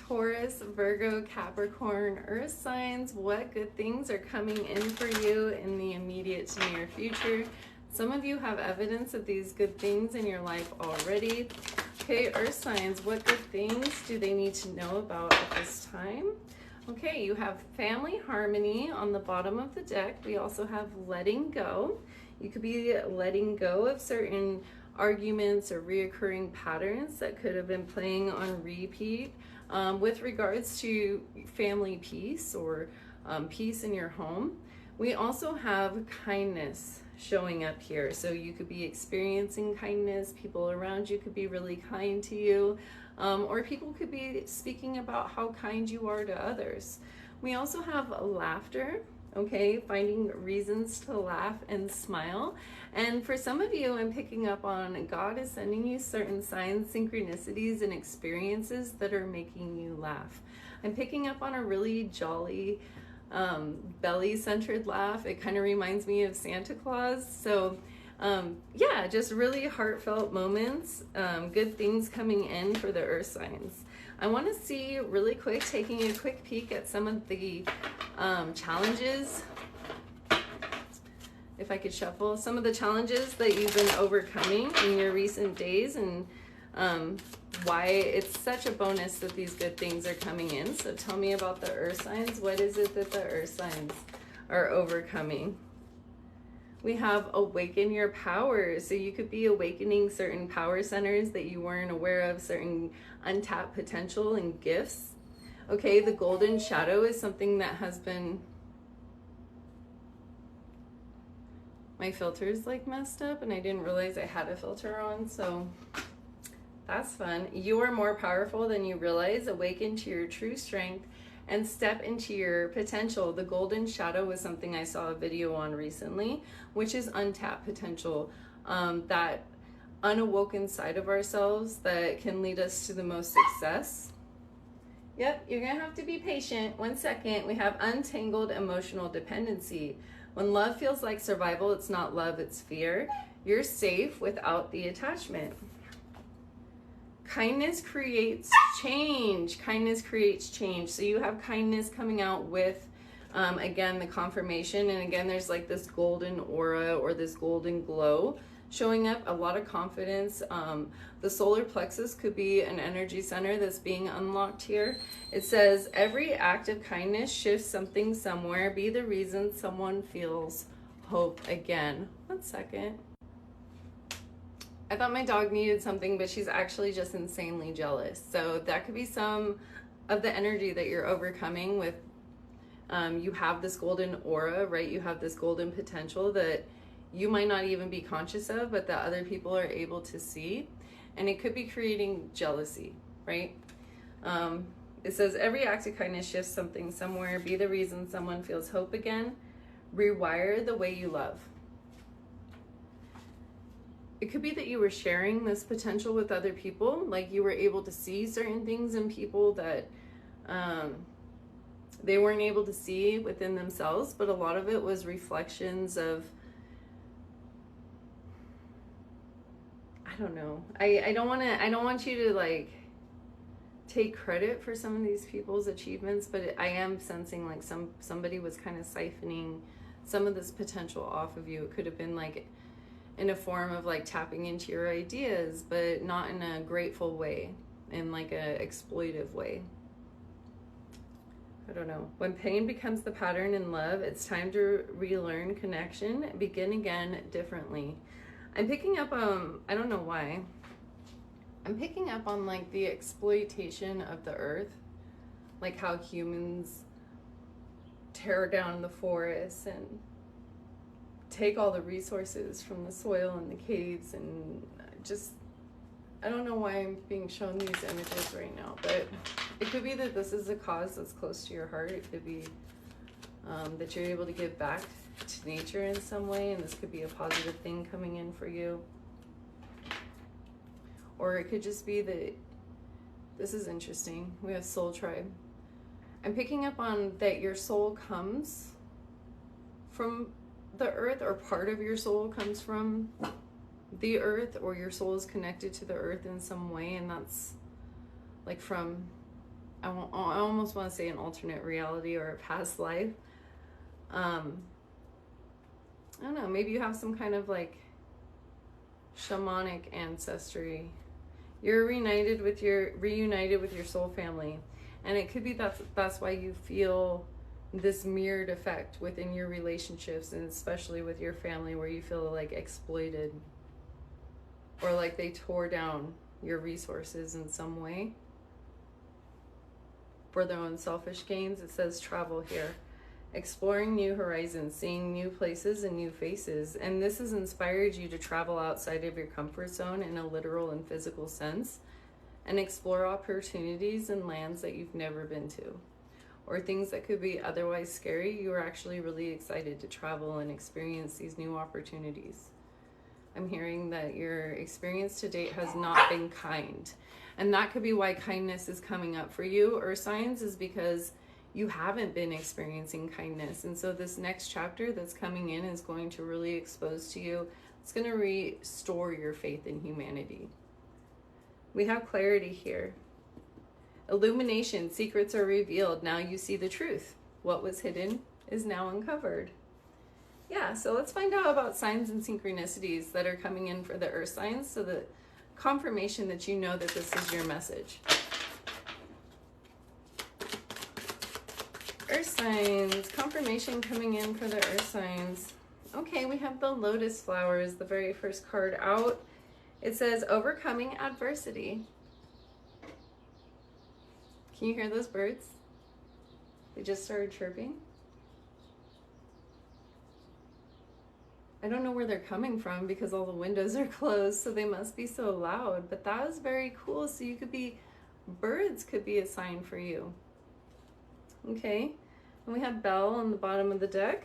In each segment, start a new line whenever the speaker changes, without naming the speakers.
Taurus, Virgo, Capricorn, Earth signs, what good things are coming in for you in the immediate to near future? Some of you have evidence of these good things in your life already. Okay, Earth signs, what good things do they need to know about at this time? Okay, you have family harmony on the bottom of the deck. We also have letting go. You could be letting go of certain arguments or reoccurring patterns that could have been playing on repeat with regards to family peace or peace in your home. We also have kindness showing up here. So you could be experiencing kindness. People around you could be really kind to you. Or people could be speaking about how kind you are to others. We also have laughter, okay? Finding reasons to laugh and smile. And for some of you, I'm picking up on God is sending you certain signs, synchronicities, and experiences that are making you laugh. I'm picking up on a really jolly, belly-centered laugh. It kind of reminds me of Santa Claus. So yeah, just really heartfelt moments, good things coming in for the Earth signs. I want to see really quick, taking a quick peek at some of the challenges. If I could shuffle some of the challenges that you've been overcoming in your recent days, and why it's such a bonus that these good things are coming in. So tell me about the Earth signs. What is it that the Earth signs are overcoming? We have awaken your power. So you could be awakening certain power centers that you weren't aware of, certain untapped potential and gifts. Okay, the golden shadow is something that has been... My filter's like messed up and I didn't realize I had a filter on, so that's fun. You are more powerful than you realize. Awaken to your true strength and step into your potential. The golden shadow was something I saw a video on recently, which is untapped potential, that unawoken side of ourselves that can lead us to the most success. Yep, you're gonna have to be patient. 1 second. We have untangled emotional dependency. When love feels like survival, it's not love, it's fear. You're safe without the attachment. Kindness creates change. Kindness creates change. So you have kindness coming out with, again, the confirmation. And again, there's like this golden aura or this golden glow showing up, a lot of confidence. The solar plexus could be an energy center that's being unlocked here. It says, every act of kindness shifts something somewhere. Be the reason someone feels hope again. 1 second. I thought my dog needed something, but she's actually just insanely jealous. So that could be some of the energy that you're overcoming with, you have this golden aura, right? You have this golden potential that you might not even be conscious of, but that other people are able to see. And it could be creating jealousy, right? It says, every act of kindness shifts something somewhere. Be the reason someone feels hope again. Rewire the way you love. It could be that you were sharing this potential with other people, like you were able to see certain things in people that they weren't able to see within themselves, but a lot of it was reflections of, I don't know. I don't want you to like take credit for some of these people's achievements, but I am sensing like somebody was kind of siphoning some of this potential off of you. It could have been like in a form of like tapping into your ideas, but not in a grateful way, in like a exploitive way. I don't know. When pain becomes the pattern in love, it's time to relearn connection, begin again differently. I'm picking up, I don't know why, I'm picking up on like the exploitation of the earth, like how humans tear down the forests and take all the resources from the soil and the caves, and just, I don't know why I'm being shown these images right now, but it could be that this is a cause that's close to your heart. It could be that you're able to give back to nature in some way, and this could be a positive thing coming in for you. Or it could just be that, this is interesting, we have soul tribe. I'm picking up on that your soul comes from the earth, or part of your soul comes from the earth, or your soul is connected to the earth in some way, and that's like from I almost want to say an alternate reality or a past life. I don't know, maybe you have some kind of like shamanic ancestry. You're reunited with your soul family, and it could be that's why you feel this mirrored effect within your relationships, and especially with your family, where you feel like exploited or like they tore down your resources in some way for their own selfish gains. It says travel here. Exploring new horizons, seeing new places and new faces. And this has inspired you to travel outside of your comfort zone in a literal and physical sense and explore opportunities in lands that you've never been to, or things that could be otherwise scary. You are actually really excited to travel and experience these new opportunities. I'm hearing that your experience to date has not been kind. And that could be why kindness is coming up for you, Earth signs, is because you haven't been experiencing kindness. And so this next chapter that's coming in is going to really expose to you. It's going to restore your faith in humanity. We have clarity here. Illumination, secrets are revealed. Now you see the truth. What was hidden is now uncovered. Yeah, so let's find out about signs and synchronicities that are coming in for the Earth signs, so that confirmation that you know that this is your message. Earth signs, confirmation coming in for the Earth signs. Okay, we have the lotus flowers, the very first card out. It says overcoming adversity. Can you hear those birds? They just started chirping. I don't know where they're coming from because all the windows are closed, so they must be so loud, but that is very cool. So you could be, birds could be a sign for you. Okay, and we have bell on the bottom of the deck.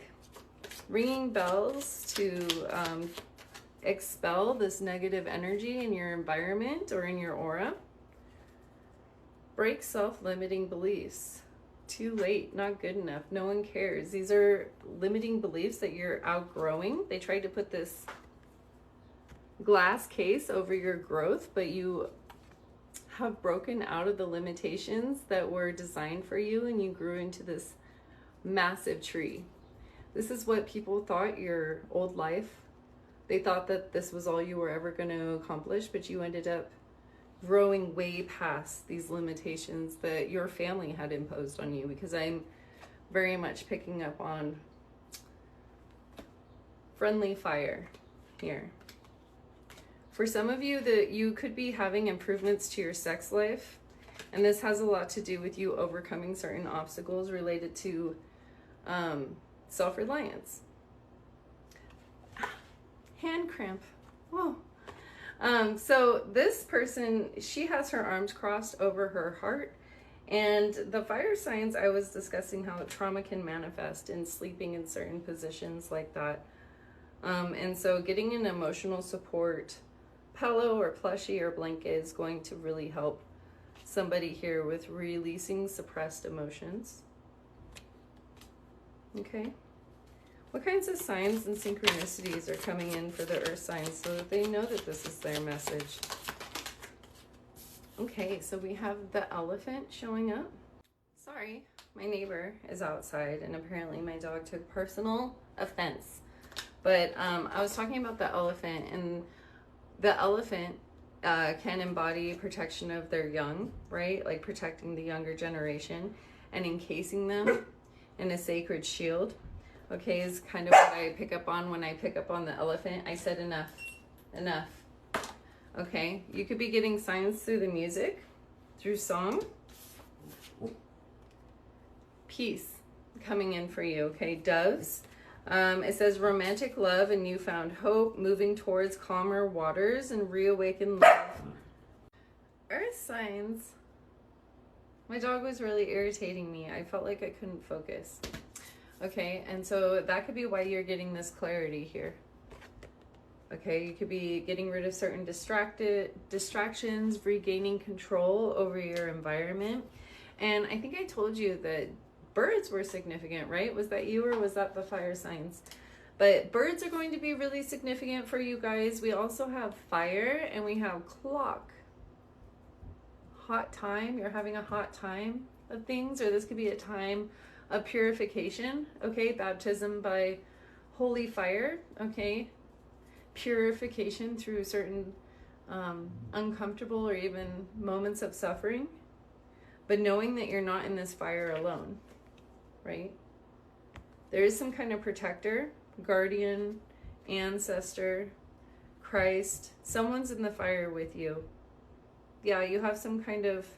Ringing bells to expel this negative energy in your environment or in your aura. Break self-limiting beliefs. Too late, not good enough, no one cares. These are limiting beliefs that you're outgrowing. They tried to put this glass case over your growth, but you have broken out of the limitations that were designed for you, and you grew into this massive tree. This is what people thought your old life. They thought that this was all you were ever going to accomplish, but you ended up growing way past these limitations that your family had imposed on you, because I'm very much picking up on friendly fire here. For some of you, that you could be having improvements to your sex life, and this has a lot to do with you overcoming certain obstacles related to self-reliance. Hand cramp. Whoa. So this person, she has her arms crossed over her heart, and the fire signs, I was discussing how trauma can manifest in sleeping in certain positions like that. And so getting an emotional support pillow or plushie or blanket is going to really help somebody here with releasing suppressed emotions. Okay. What kinds of signs and synchronicities are coming in for the Earth signs so that they know that this is their message? Okay, so we have the elephant showing up. Sorry, my neighbor is outside, and apparently my dog took personal offense. But I was talking about the elephant, and the elephant can embody protection of their young, right? Like protecting the younger generation and encasing them in a sacred shield. Okay, is kind of what I pick up on when I pick up on the elephant. I said enough, enough. Okay, you could be getting signs through the music, through song. Peace coming in for you, okay? Doves. It says romantic love and newfound hope, moving towards calmer waters and reawakened love. Earth signs. My dog was really irritating me. I felt like I couldn't focus. Okay, and so that could be why you're getting this clarity here. Okay, you could be getting rid of certain distractions, regaining control over your environment. And I think I told you that birds were significant, right? Was that you, or was that the fire signs? But birds are going to be really significant for you guys. We also have fire, and we have clock. hot time, you're having a hot time of things, or this could be a time of purification, okay? Baptism by holy fire, okay? Purification through certain uncomfortable or even moments of suffering, but knowing that you're not in this fire alone, right? There is some kind of protector, guardian, ancestor, Christ. Someone's in the fire with you. Yeah, you have some kind of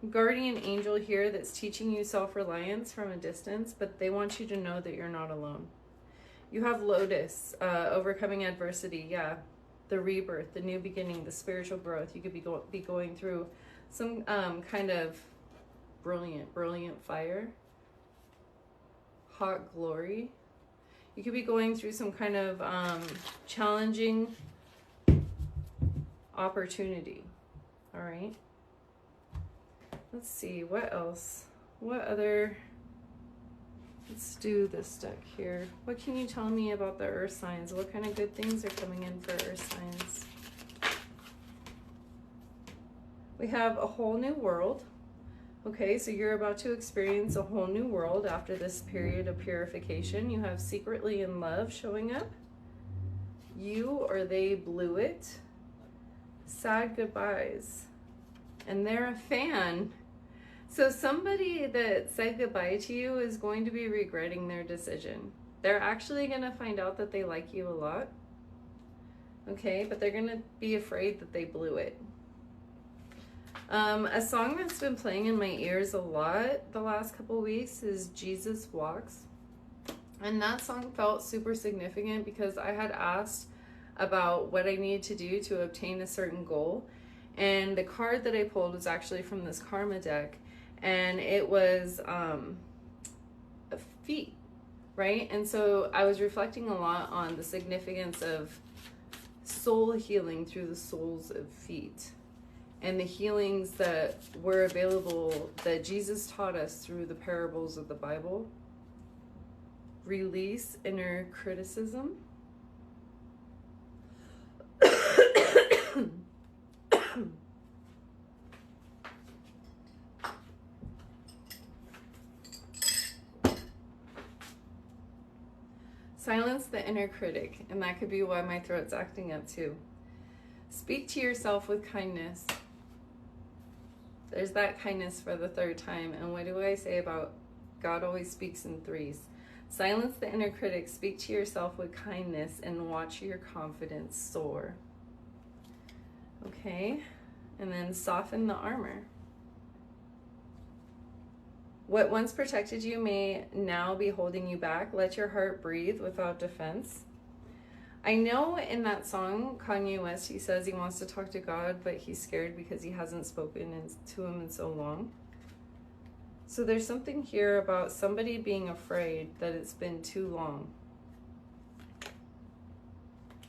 guardian angel here that's teaching you self-reliance from a distance, but they want you to know that you're not alone. You have Lotus, overcoming adversity. Yeah, the rebirth, the new beginning, the spiritual growth. You could be going through some kind of brilliant fire, hot glory. You could be going through some kind of challenging opportunity. All right. Let's see, what else? What other... Let's do this deck here. What can you tell me about the earth signs? What kind of good things are coming in for earth signs? We have a whole new world. Okay, so you're about to experience a whole new world after this period of purification. You have secretly in love showing up. You or they blew it. Sad goodbyes. And they're a fan. So somebody that said goodbye to you is going to be regretting their decision. They're actually going to find out that they like you a lot. Okay, but they're going to be afraid that they blew it. A song that's been playing in my ears a lot the last couple weeks is Jesus Walks. And that song felt super significant because I had asked about what I needed to do to obtain a certain goal. And the card that I pulled was actually from this Karma deck. And it was feet, right? And so I was reflecting a lot on the significance of soul healing through the soles of feet and the healings that were available that Jesus taught us through the parables of the Bible. Release inner criticism. Silence the inner critic, and that could be why my throat's acting up too. Speak to yourself with kindness. There's that kindness for the third time. And what do I say about God always speaks in threes? Silence the inner critic, speak to yourself with kindness, and watch your confidence soar. Okay, and then soften the armor. What once protected you may now be holding you back. Let your heart breathe without defense. I know in that song, Kanye West, he says he wants to talk to God, but he's scared because he hasn't spoken to him in so long. So there's something here about somebody being afraid that it's been too long.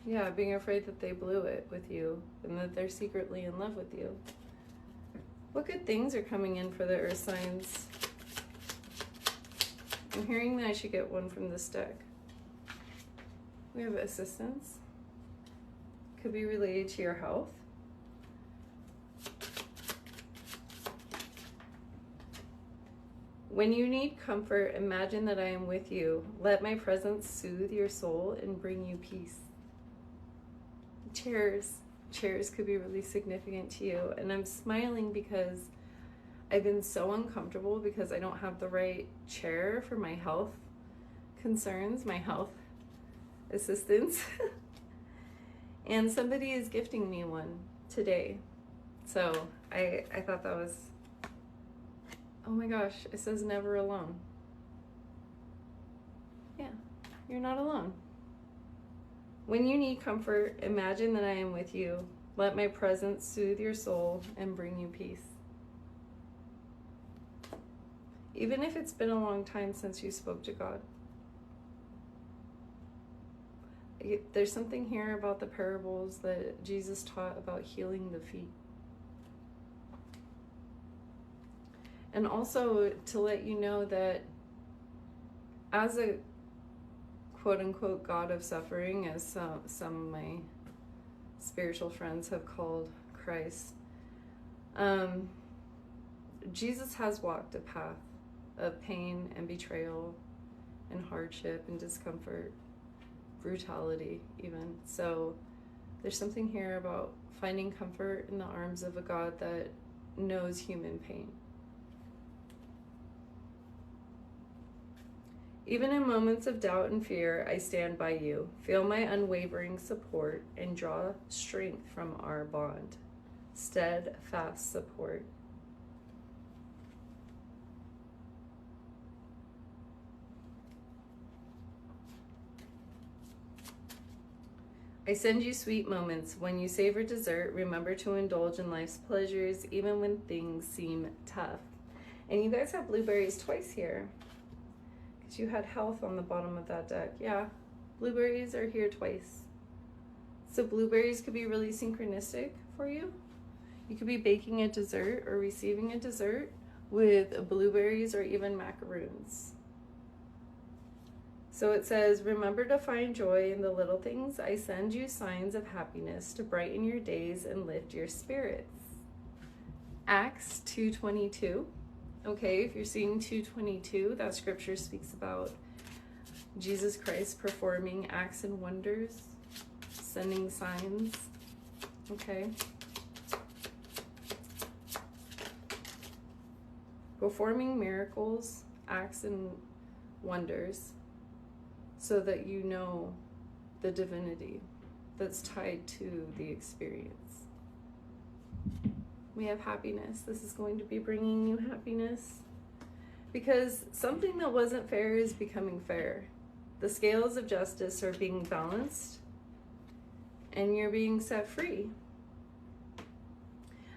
Yeah, being afraid that they blew it with you and that they're secretly in love with you. What good things are coming in for the earth signs? I'm hearing that I should get one from this deck. We have assistance. Could be related to your health. When you need comfort, imagine that I am with you. Let my presence soothe your soul and bring you peace. Chairs. Chairs could be really significant to you. And I'm smiling because I've been so uncomfortable because I don't have the right chair for my health concerns, my health assistance. And somebody is gifting me one today. So I thought that was, oh my gosh, it says never alone. Yeah, you're not alone. When you need comfort, imagine that I am with you. Let my presence soothe your soul and bring you peace. Even if it's been a long time since you spoke to God. There's something here about the parables that Jesus taught about healing the feet. And also to let you know that as a quote-unquote God of suffering, as some of my spiritual friends have called Christ, Jesus has walked a path of pain and betrayal and hardship and discomfort, brutality even. So there's something here about finding comfort in the arms of a God that knows human pain. Even in moments of doubt and fear, I stand by you. Feel my unwavering support and draw strength from our bond. Steadfast support. I send you sweet moments. When you savor dessert, remember to indulge in life's pleasures, even when things seem tough. And you guys have blueberries twice here, because you had health on the bottom of that deck. Yeah, blueberries are here twice. So blueberries could be really synchronistic for you. You could be baking a dessert or receiving a dessert with blueberries or even macaroons. So it says, remember to find joy in the little things. I send you signs of happiness to brighten your days and lift your spirits. Acts 2:22. Okay, if you're seeing 2:22, that scripture speaks about Jesus Christ performing acts and wonders, sending signs. Okay. Performing miracles, acts and wonders, so that you know the divinity that's tied to the experience. We have happiness. This is going to be bringing you happiness, because something that wasn't fair is becoming fair. The scales of justice are being balanced, and you're being set free.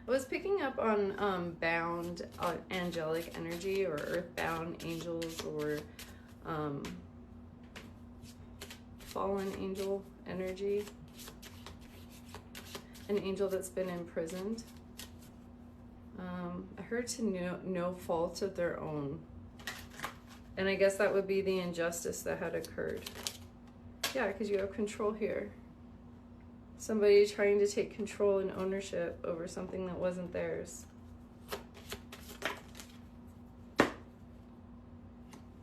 I was picking up on bound angelic energy, or earthbound angels, or fallen angel energy, an angel that's been imprisoned. I heard to no fault of their own, and I guess that would be the injustice that had occurred. Yeah, because you have control here. Somebody trying to take control and ownership over something that wasn't theirs.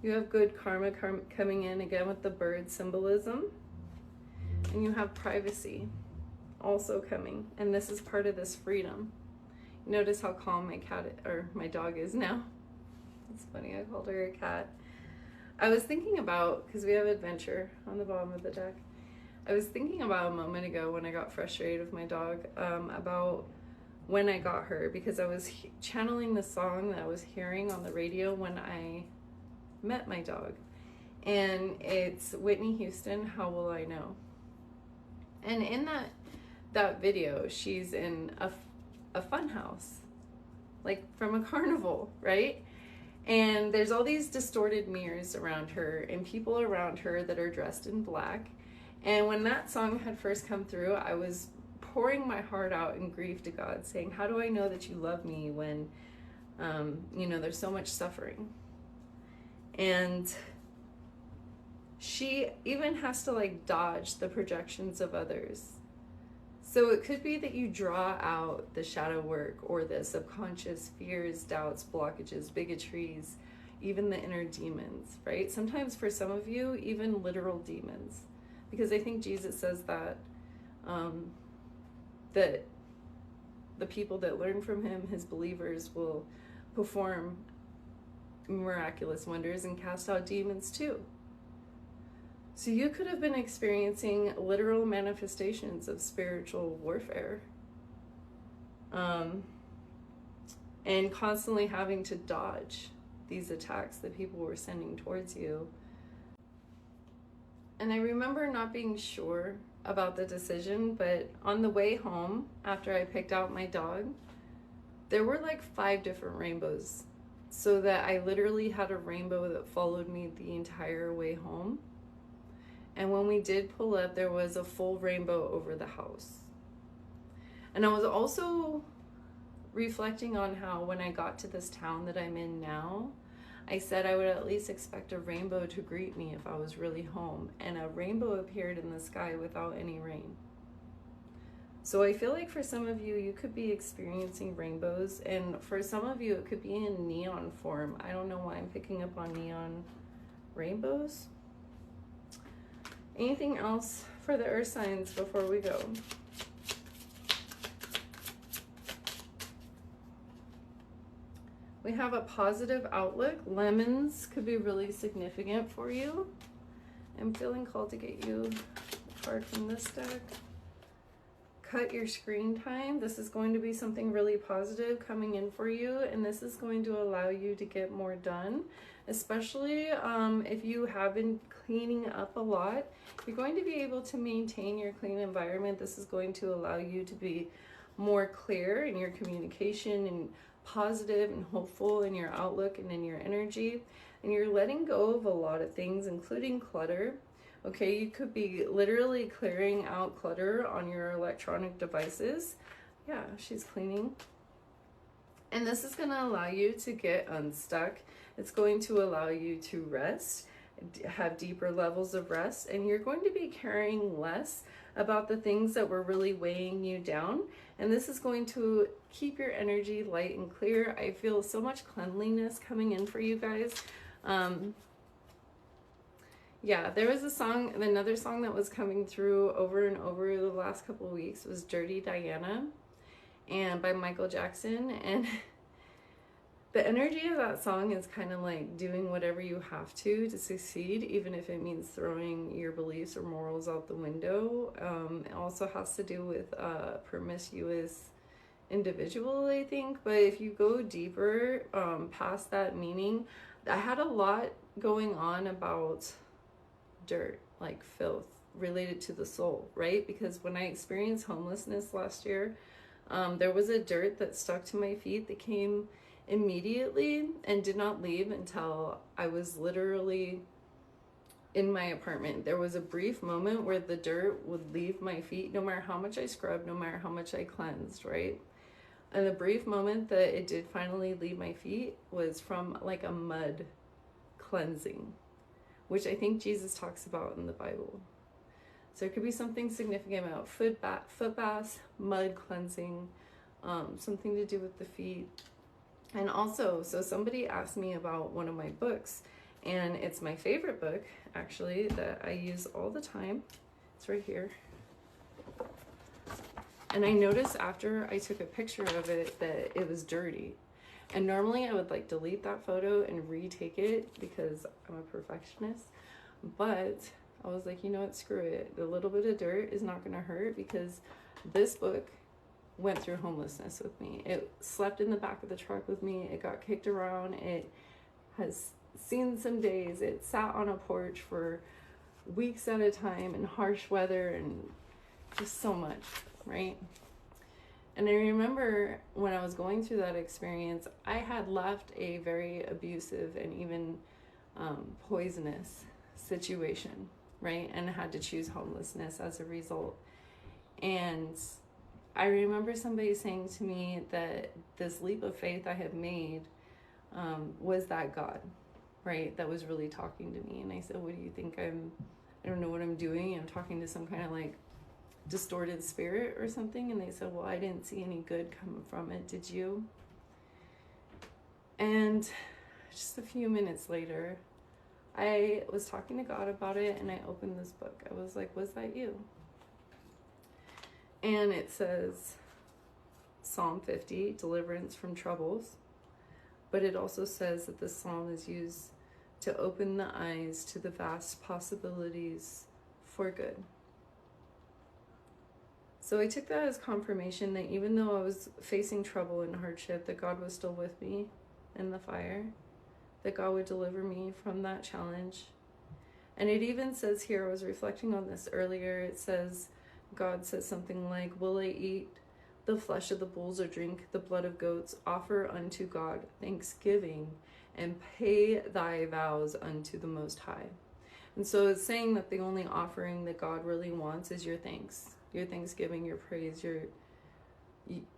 You have good karma coming in, again with the bird symbolism. And you have privacy also coming. And this is part of this freedom. Notice how calm my dog is now. It's funny, I called her a cat. I was thinking about, because we have adventure on the bottom of the deck. I was thinking about a moment ago when I got frustrated with my dog, about when I got her, because I was channeling the song that I was hearing on the radio when I met my dog. And it's Whitney Houston, How Will I Know? And in that video, she's in a fun house, like from a carnival, right? And there's all these distorted mirrors around her and people around her that are dressed in black. And when that song had first come through, I was pouring my heart out in grief to God, saying, how do I know that you love me when, there's so much suffering? And she even has to dodge the projections of others. So it could be that you draw out the shadow work or the subconscious fears, doubts, blockages, bigotries, even the inner demons, right? Sometimes for some of you, even literal demons. Because I think Jesus says that that the people that learn from him, his believers, will perform miraculous wonders and cast out demons too. So you could have been experiencing literal manifestations of spiritual warfare, and constantly having to dodge these attacks that people were sending towards you. And I remember not being sure about the decision, but on the way home, after I picked out my dog, there were 5 different rainbows. So that I literally had a rainbow that followed me the entire way home. And when we did pull up, there was a full rainbow over the house. And I was also reflecting on how when I got to this town that I'm in now, I said I would at least expect a rainbow to greet me if I was really home. And a rainbow appeared in the sky without any rain. So I feel like for some of you, you could be experiencing rainbows, and for some of you, it could be in neon form. I don't know why I'm picking up on neon rainbows. Anything else for the earth signs before we go? We have a positive outlook. Lemons could be really significant for you. I'm feeling called to get you a card from this deck. Cut your screen time. This is going to be something really positive coming in for you, and this is going to allow you to get more done, especially if you have been cleaning up a lot. You're going to be able to maintain your clean environment. This is going to allow you to be more clear in your communication and positive and hopeful in your outlook and in your energy. And you're letting go of a lot of things, including clutter. Okay, you could be literally clearing out clutter on your electronic devices. Yeah, she's cleaning. And this is going to allow you to get unstuck. It's going to allow you to rest, have deeper levels of rest, and you're going to be caring less about the things that were really weighing you down. And this is going to keep your energy light and clear. I feel so much cleanliness coming in for you guys. Yeah, there was a song, another song that was coming through over and over the last couple of weeks was Dirty Diana and by Michael Jackson. And the energy of that song is kind of like doing whatever you have to succeed, even if it means throwing your beliefs or morals out the window. It also has to do with promiscuous individual, I think. But if you go deeper past that meaning, I had a lot going on about dirt, like filth related to the soul, right? Because when I experienced homelessness last year, there was a dirt that stuck to my feet that came immediately and did not leave until I was literally in my apartment. There was a brief moment where the dirt would leave my feet no matter how much I scrubbed, no matter how much I cleansed, right? And the brief moment that it did finally leave my feet was from like a mud cleansing, which I think Jesus talks about in the Bible. So it could be something significant about foot baths, mud cleansing, something to do with the feet. And also, so somebody asked me about one of my books, and it's my favorite book, actually, that I use all the time. It's right here. And I noticed after I took a picture of it that it was dirty. And normally I would like delete that photo and retake it because I'm a perfectionist. But I was like, you know what, screw it. The little bit of dirt is not going to hurt because this book went through homelessness with me. It slept in the back of the truck with me. It got kicked around. It has seen some days. It sat on a porch for weeks at a time in harsh weather and just so much, right? And I remember when I was going through that experience, I had left a very abusive and even poisonous situation, right? And had to choose homelessness as a result. And I remember somebody saying to me that this leap of faith I had made was that God, right? That was really talking to me. And I said, what do you think I don't know what I'm doing. I'm talking to some kind of like distorted spirit or something. And they said, well, I didn't see any good coming from it. Did you? And just a few minutes later, I was talking to God about it, and I opened this book. I was like, was that you? And it says Psalm 50, deliverance from troubles. But it also says that this psalm is used to open the eyes to the vast possibilities for good. So I took that as confirmation that even though I was facing trouble and hardship, that God was still with me in the fire, that God would deliver me from that challenge. And it even says here, I was reflecting on this earlier, it says, God says something like, will I eat the flesh of the bulls or drink the blood of goats? Offer unto God thanksgiving and pay thy vows unto the Most High. And so it's saying that the only offering that God really wants is your thanks, your thanksgiving, your praise,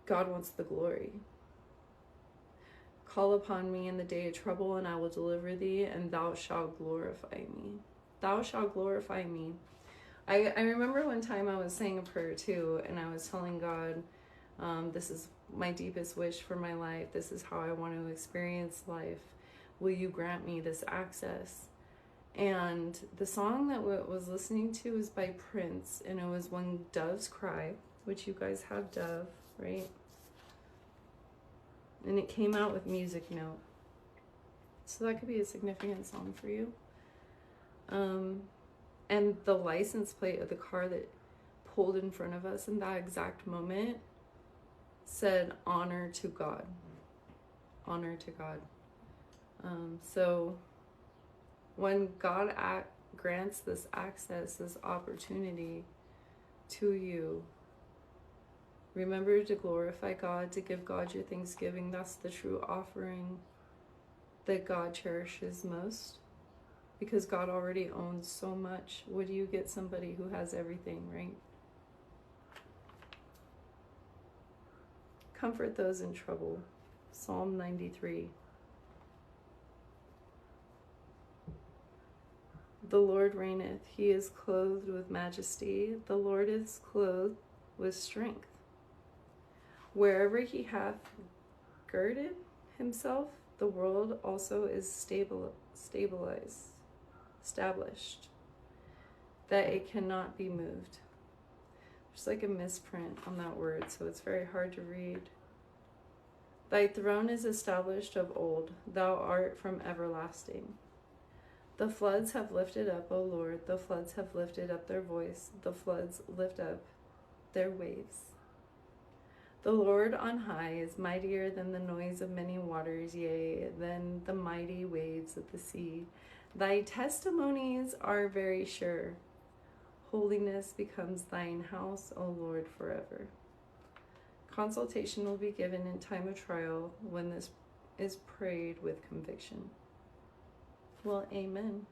God wants the glory. Call upon me in the day of trouble, and I will deliver thee, and thou shalt glorify me. Thou shalt glorify me. I remember one time I was saying a prayer too, and I was telling God, this is my deepest wish for my life. This is how I want to experience life. Will you grant me this access? And the song that I was listening to was by Prince, and it was When Doves Cry, which you guys have Dove, right? And it came out with Music Note. So that could be a significant song for you. And the license plate of the car that pulled in front of us in that exact moment said, honor to God. Honor to God. So when God grants this access, this opportunity to you, remember to glorify God, to give God your thanksgiving. That's the true offering that God cherishes most, because God already owns so much. Would you get somebody who has everything, right? Comfort those in trouble. Psalm 93. The Lord reigneth. He is clothed with majesty. The Lord is clothed with strength. Wherever he hath girded himself, the world also is established, that it cannot be moved. There's like a misprint on that word, so it's very hard to read. Thy throne is established of old, thou art from everlasting. The floods have lifted up, O Lord, the floods have lifted up their voice, the floods lift up their waves. The Lord on high is mightier than the noise of many waters, yea, than the mighty waves of the sea. Thy testimonies are very sure. Holiness becomes thine house, O Lord, forever. Consultation will be given in time of trial when this is prayed with conviction. Well, amen.